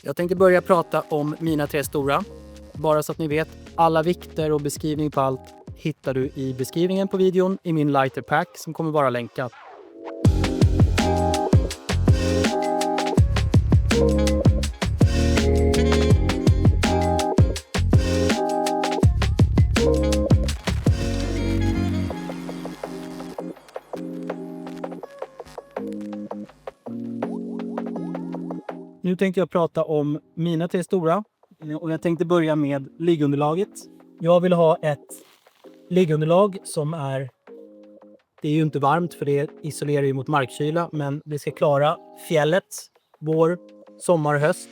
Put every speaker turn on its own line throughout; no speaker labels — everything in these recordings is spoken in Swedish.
Jag tänkte börja prata om mina 3 stora. Bara så att ni vet, alla vikter och beskrivning på allt hittar du i beskrivningen på videon i min lighter pack som kommer vara länkad. Nu tänkte jag prata om mina 3 stora och jag tänkte börja med liggunderlaget. Jag vill ha ett liggunderlag som det är ju inte varmt för det isolerar ju mot markkyla, men det ska klara fjället, vår, sommar och höst.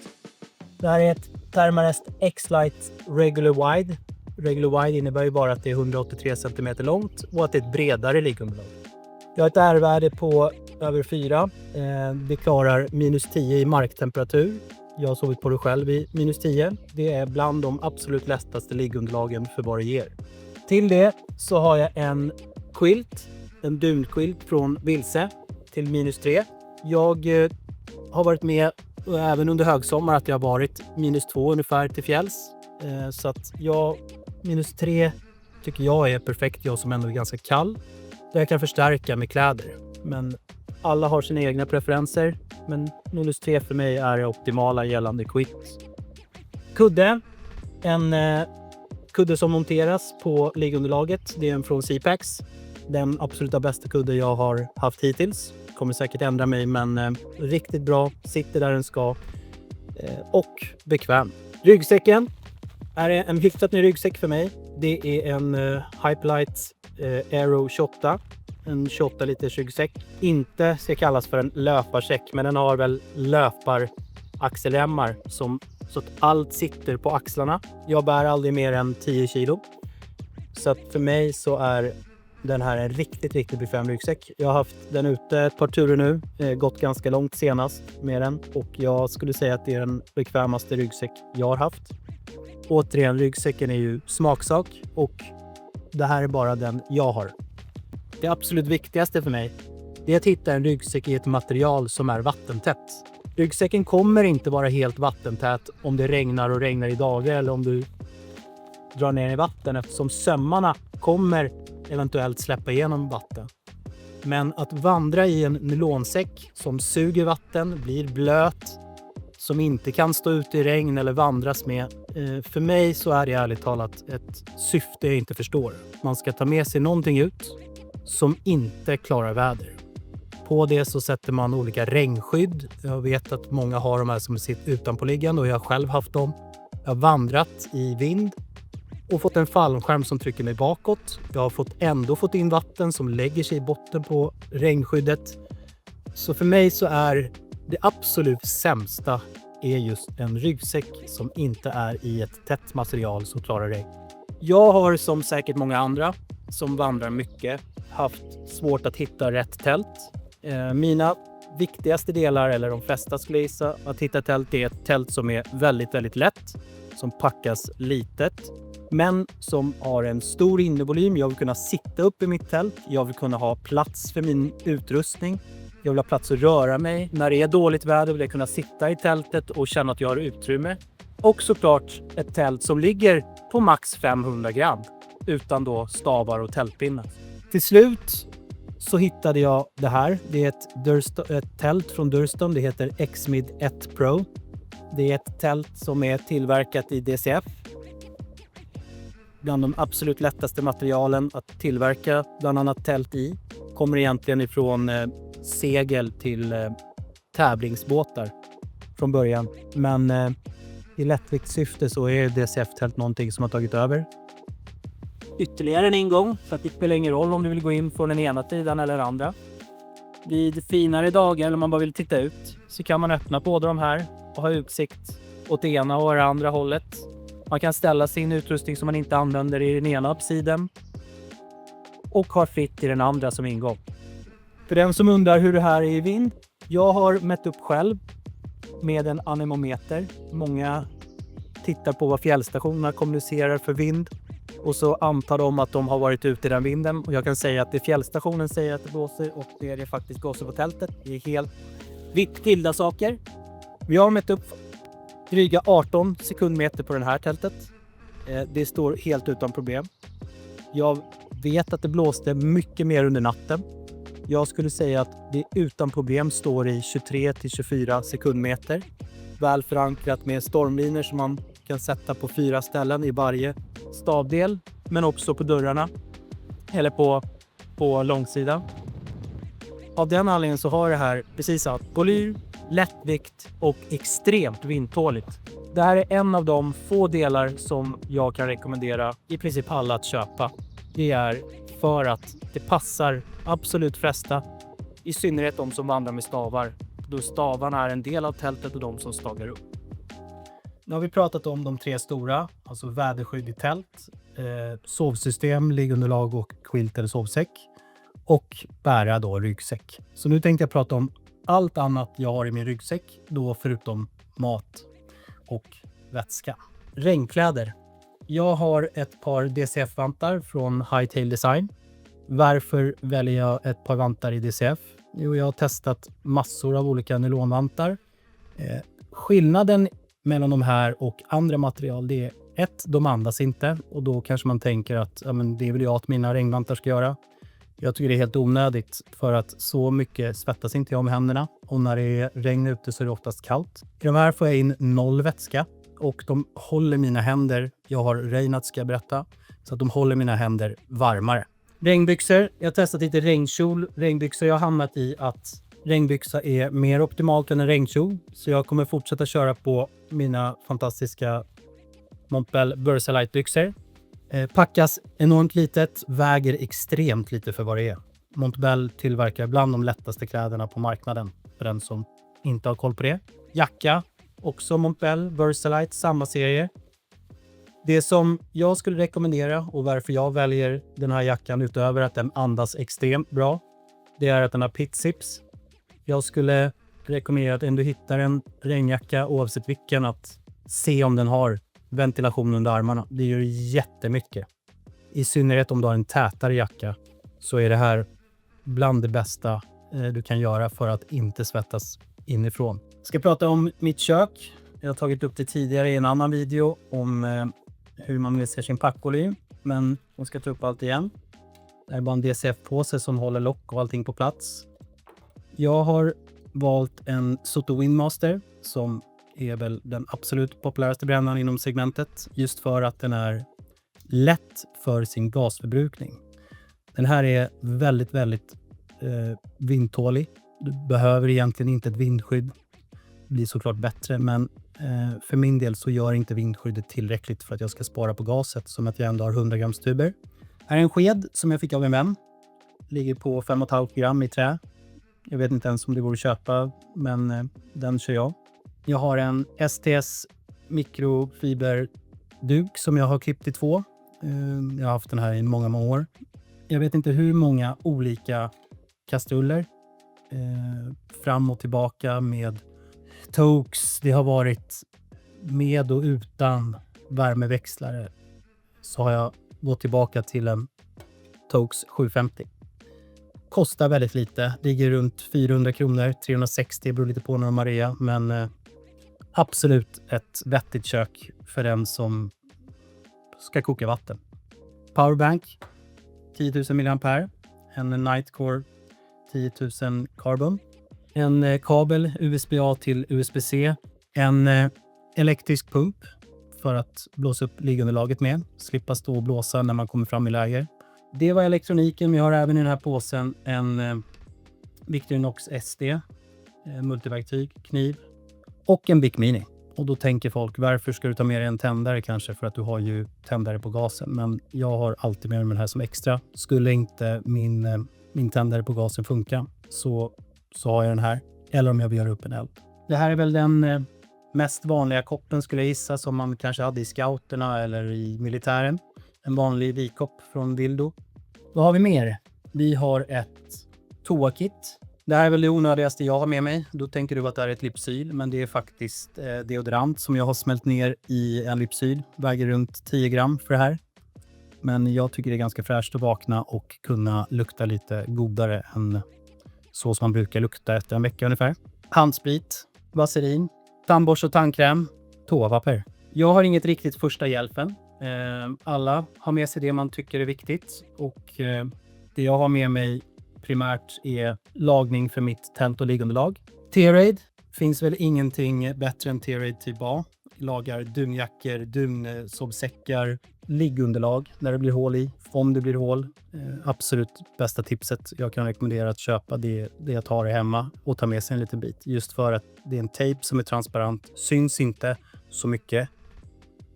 Det här är ett Thermarest X-Lite Regular Wide. Regular Wide innebär ju bara att det är 183 cm långt och att det är ett bredare liggunderlag. Jag har ett R-värde på över 4. Det klarar -10 i marktemperatur. Jag har sovit på det själv i -10. Det är bland de absolut lättaste liggunderlagen för vad det ger. Till det så har jag en quilt, en dunquilt från Wilse till -3. Jag har varit med även under högsommar att jag har varit -2 ungefär till fjälls. Så att -3 tycker jag är perfekt, jag som ändå är ganska kall. Där jag kan förstärka med kläder. Men alla har sina egna preferenser. Men -3 för mig är det optimala gällande quilt. Kudde. En kudde som monteras på liggunderlaget. Det är en från C-Pax. Den absoluta bästa kudde jag har haft hittills. Kommer säkert ändra mig, men riktigt bra. Sitter där den ska. Och bekväm. Ryggsäcken är en hyfsat ny ryggsäck för mig. Det är en Hyperlite Aero 28. En 28 liters ryggsäck. Inte ska kallas för en löparsäck, men den har väl löparaxelremmar så att allt sitter på axlarna. Jag bär aldrig mer än 10 kilo. Så att för mig så är den här en riktigt, riktigt bekväm ryggsäck. Jag har haft den ute ett par turer nu. Gått ganska långt senast med den. Och jag skulle säga att det är den bekvämaste ryggsäck jag har haft. Återigen, ryggsäcken är ju smaksak. Och det här är bara den jag har. Det absolut viktigaste för mig är att hitta en ryggsäck i ett material som är vattentätt. Ryggsäcken kommer inte vara helt vattentät om det regnar och regnar i dagar eller om du drar ner i vatten, eftersom sömmarna kommer eventuellt släppa igenom vatten. Men att vandra i en nylonsäck som suger vatten, blir blöt, som inte kan stå ute i regn eller vandras med. För mig så är det ärligt talat ett syfte jag inte förstår. Man ska ta med sig någonting ut som inte klarar väder. På det så sätter man olika regnskydd. Jag vet att många har de här som sitter utanpåliggande och jag har själv haft dem. Jag har vandrat i vind och fått en fallskärm som trycker mig bakåt. Jag har ändå fått in vatten som lägger sig i botten på regnskyddet. Så för mig så är det absolut sämsta är just en ryggsäck som inte är i ett tätt material som klarar regn. Jag har som säkert många andra som vandrar mycket haft svårt att hitta rätt tält. Mina viktigaste delar, eller de flesta skulle gissa, att hitta tält är ett tält som är väldigt, väldigt lätt. Som packas litet. Men som har en stor innevolym. Jag vill kunna sitta upp i mitt tält. Jag vill kunna ha plats för min utrustning. Jag vill ha plats att röra mig. När det är dåligt väder vill jag kunna sitta i tältet och känna att jag har utrymme. Och såklart ett tält som ligger på max 500 gram. Utan då stavar och tältpinnar. Till slut så hittade jag det här. Det är ett tält från Durston. Det heter Xmid 1 Pro. Det är ett tält som är tillverkat i DCF. Bland de absolut lättaste materialen att tillverka bland annat tält i. Kommer egentligen ifrån segel till tävlingsbåtar från början. Men i lättviktssyfte så är DCF-tält någonting som har tagit över. Ytterligare en ingång, för att det spelar ingen roll om du vill gå in från den ena sidan eller andra. Vid finare dagar eller man bara vill titta ut så kan man öppna båda de här och ha utsikt åt det ena och det andra hållet. Man kan ställa sin utrustning som man inte använder i den ena sidan och ha fritt i den andra som ingång. För den som undrar hur det här är i vind, jag har mätt upp själv med en anemometer. Många tittar på vad fjällstationerna kommunicerar för vind. Och så antar de att de har varit ute i den vinden. Och jag kan säga att det fjällstationen säger att det blåser och det faktiskt blåser på tältet. Det är helt vitt skilda saker. Vi har mätt upp Dryga 18 sekundmeter på den här tältet. Det står helt utan problem. Jag vet att det blåste mycket mer under natten. Jag skulle säga att det utan problem står i 23-24 sekundmeter. Väl förankrat med stormlinor som man kan sätta på 4 ställen i varje stavdel. Men också på dörrarna. Eller på långsidan. Av den anledningen så har det här precis allt. Volym, lättvikt och extremt vindtåligt. Det här är en av de få delar som jag kan rekommendera i princip alla att köpa. Det är för att det passar absolut flesta. I synnerhet de som vandrar med stavar. Då stavarna är en del av tältet och de som stagar upp. Nu har vi pratat om de 3 stora. Alltså väderskydd i tält, sovsystem, liggunderlag och quilt eller sovsäck. Och bära då ryggsäck. Så nu tänkte jag prata om allt annat jag har i min ryggsäck. Då förutom mat och vätska. Regnkläder. Jag har ett par DCF-vantar från Hightail Design. Varför väljer jag ett par vantar i DCF? Jo, jag har testat massor av olika nylonvantar. Skillnaden mellan de här och andra material, det är de andas inte. Och då kanske man tänker att det vill jag att mina regnvantar ska göra. Jag tycker det är helt onödigt för att så mycket svettas inte jag med händerna. Och när det är regn ute så är det oftast kallt. I de här får jag in 0 vätska. Och de håller mina händer, jag har regnat ska jag berätta, så att de håller mina händer varmare. Regnbyxor, jag har testat lite regnkjol. Regnbyxor, jag har hamnat i att regnbyxa är mer optimalt än en regnkjol. Så jag kommer fortsätta köra på mina fantastiska Montbell Versalite-byxor. Packas enormt litet, väger extremt lite för vad det är. Montbell tillverkar bland de lättaste kläderna på marknaden för den som inte har koll på det. Jacka, också Montbell Versalite, samma serie. Det som jag skulle rekommendera och varför jag väljer den här jackan utöver att den andas extremt bra, det är att den har pitzips. Jag skulle rekommendera att om du hittar en regnjacka oavsett vilken, att se om den har ventilation under armarna. Det gör jättemycket. I synnerhet om du har en tätare jacka så är det här bland det bästa du kan göra för att inte svettas inifrån. Jag ska prata om mitt kök. Jag har tagit upp det tidigare i en annan video om hur man minskar sin packvolym. Men jag ska ta upp allt igen. Det är bara en DCF-påse som håller lock och allting på plats. Jag har valt en Soto Windmaster som är väl den absolut populäraste brännaren inom segmentet. Just för att den är lätt för sin gasförbrukning. Den här är väldigt, väldigt vindtålig. Du behöver egentligen inte ett vindskydd. Det blir såklart bättre, men för min del så gör inte vindskyddet tillräckligt för att jag ska spara på gaset, som att jag ändå har 100 grams tuber. Här är en sked som jag fick av en vän. Ligger på 5,5 gram i trä. Jag vet inte ens om det går att köpa, men den kör jag. Jag har en STS mikrofiberduk som jag har klippt i 2. Jag har haft den här i många, många år. Jag vet inte hur många olika kastruller fram och tillbaka med Tokes. Det har varit med och utan värmeväxlare. Så har jag gått tillbaka till en Tokes 750. Kostar väldigt lite. Ligger runt 400 kronor. 360 beror lite på när de har rea. Men absolut ett vettigt kök för den som ska koka vatten. Powerbank 10 000 mAh. En Nightcore 10 000 Carbon. En kabel USB-A till USB-C. En elektrisk pump för att blåsa upp liggunderlaget med. Slippa stå och blåsa när man kommer fram i läger. Det var elektroniken, men jag har även i den här påsen en Victorinox SD. Multiverktyg, kniv och en Bic Mini. Och då tänker folk, varför ska du ta med dig en tändare kanske? För att du har ju tändare på gasen. Men jag har alltid med mig den här som extra. Skulle inte min tändare på gasen funka så har jag den här. Eller om jag vill göra upp en eld. Det här är väl den mest vanliga koppen skulle jag gissa, som man kanske hade i scouterna eller i militären. En vanlig vikkopp från Dildo. Vad har vi mer? Vi har ett toakit. Det här är väl det onödigaste jag har med mig. Då tänker du att det är ett Lypsyl, men det är faktiskt deodorant som jag har smält ner i en Lypsyl. Väger runt 10 gram för det här. Men jag tycker det är ganska fräscht att vakna och kunna lukta lite godare än så som man brukar lukta efter en vecka ungefär. Handsprit, vaselin, tandborste och tandkräm, Toapapper. Jag har inget riktigt första hjälpen. Alla har med sig det man tycker är viktigt. Och det jag har med mig primärt är lagning för mitt tält- och liggunderlag. T-Raid finns väl ingenting bättre än T-Raid typ A. Lagar dunjackor, dunsovsäckar, liggunderlag när det blir hål i. Om det blir hål. Absolut bästa tipset jag kan rekommendera att köpa det jag tar det hemma och ta med sig en liten bit. Just för att det är en tejp som är transparent, syns inte så mycket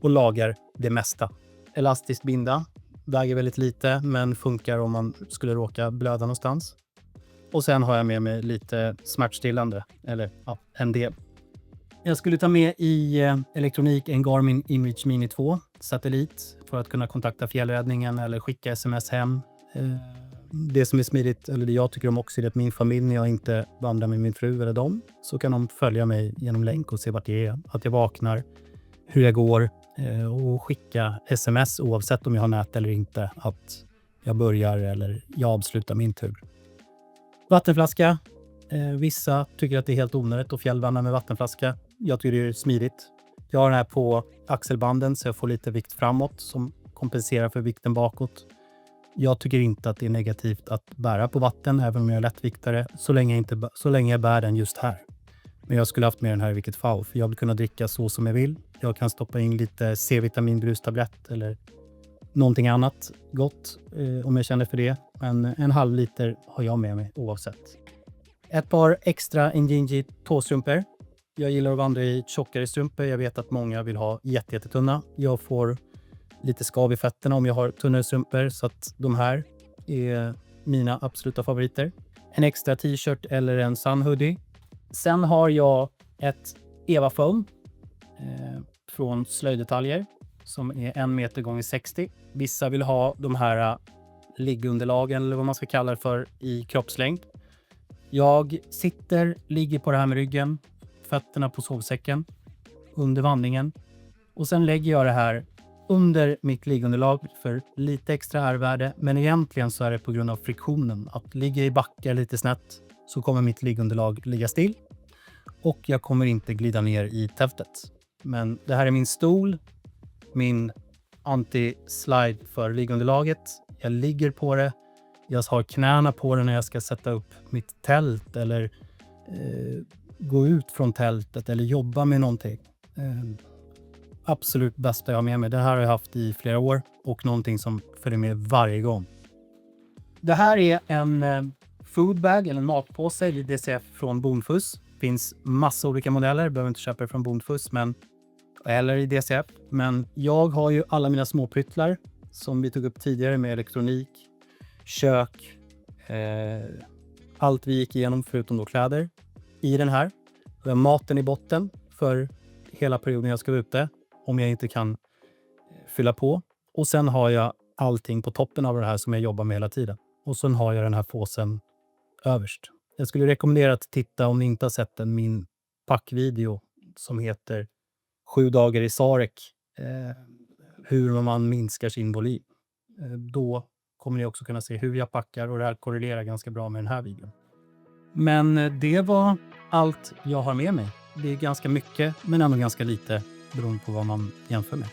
och lagar det mesta. Elastisk binda, väger väldigt lite men funkar om man skulle råka blöda någonstans. Och sen har jag med mig lite smärtstillande, eller ja, en del. Jag skulle ta med i elektronik en Garmin Image Mini 2 satellit för att kunna kontakta fjällräddningen eller skicka sms hem. Det som är smidigt, eller det jag tycker om också, är att min familj, när jag inte vandrar med min fru eller dem, så kan de följa mig genom länk och se vart jag är, att jag vaknar, hur jag går och skicka sms oavsett om jag har nät eller inte, att jag börjar eller jag avslutar min tur. Vattenflaska. Vissa tycker att det är helt onödigt att fjällvandra med vattenflaska. Jag tycker det är smidigt. Jag har den här på axelbanden så jag får lite vikt framåt som kompenserar för vikten bakåt. Jag tycker inte att det är negativt att bära på vatten även om jag är lättviktare så länge jag bär den just här. Men jag skulle haft med den här i vilket fall, för jag vill kunna dricka så som jag vill. Jag kan stoppa in lite C-vitaminbrustablett eller någonting annat gott om jag känner för det. Men en halv liter har jag med mig oavsett. Ett par extra Injinji tåstrumpor. Jag gillar att vandra i tjockare strumpor. Jag vet att många vill ha jättetunna. Jag får lite skav i fötterna om jag har tunnare strumpor, så att de här är mina absoluta favoriter. En extra t-shirt eller en sun hoodie. Sen har jag ett Eva Foam från Slöjdetaljer som är 1 meter gånger 60. Vissa vill ha de här liggunderlagen eller vad man ska kalla det för i kroppslängd. Jag ligger på det här med ryggen, fötterna på sovsäcken under vandringen och sen lägger jag det här under mitt liggunderlag för lite extra ärvärde, men egentligen så är det på grund av friktionen. Att ligga i backar lite snett så kommer mitt liggunderlag ligga still och jag kommer inte glida ner i tältet. Men det här är min stol, min anti-slide för liggunderlaget. Jag ligger på det. Jag har knäna på det när jag ska sätta upp mitt tält eller gå ut från tältet eller jobba med någonting. Absolut bästa jag har med mig. Det här har jag haft i flera år och någonting som följer med varje gång. Det här är en foodbag eller en matpåse i DCF från Bonfuss. Finns massa olika modeller. Behöver inte köpa det från Bonfuss eller i DCF. Men jag har ju alla mina småpryttlar som vi tog upp tidigare med elektronik, kök, allt vi gick igenom förutom då kläder i den här. Jag har maten i botten för hela perioden jag ska vara ute om jag inte kan fylla på. Och sen har jag allting på toppen av det här som jag jobbar med hela tiden. Och sen har jag den här påsen överst. Jag skulle rekommendera att titta om ni inte har sett min packvideo som heter 7 dagar i Sarek. Hur man minskar sin volym. Då kommer ni också kunna se hur jag packar och det här korrelerar ganska bra med den här videon. Men det var allt jag har med mig. Det är ganska mycket men ändå ganska lite beroende på vad man jämför med.